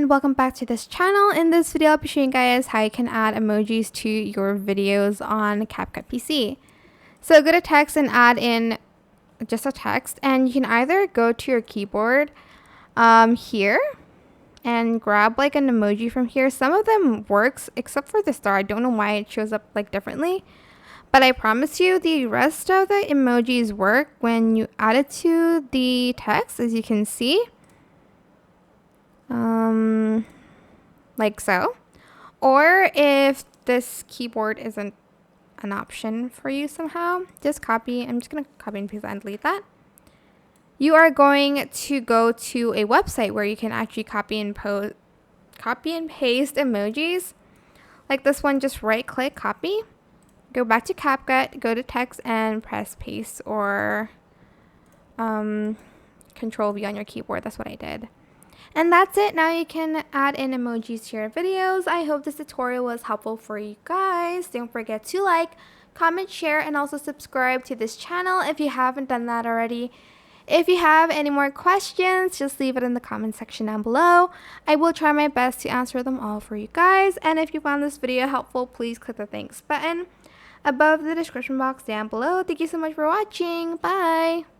and welcome back to this channel. In this video, I'll be showing you guys how you can add emojis to your videos on CapCut PC. So go to text and add in just a text, and you can either go to your keyboard here and grab like an emoji from here. Some of them works except for the star. I don't know why it shows up like differently, but I promise you the rest of the emojis work when you add it to the text, as you can see. Like so. Or if this keyboard isn't an option for you somehow, just copy. I'm just gonna copy and paste and delete that. You are going to go to a website where you can actually copy and paste emojis. Like this one, just right click, copy, go back to CapCut, go to text and press paste or Control V on your keyboard. That's what I did. And that's it. Now you can add in emojis to your videos. I hope this tutorial was helpful for you guys. Don't forget to like, comment, share, and also subscribe to this channel if you haven't done that already. If you have any more questions, just leave it in the comment section down below. I will try my best to answer them all for you guys. And if you found this video helpful, please click the thanks button above the description box down below. Thank you so much for watching. Bye!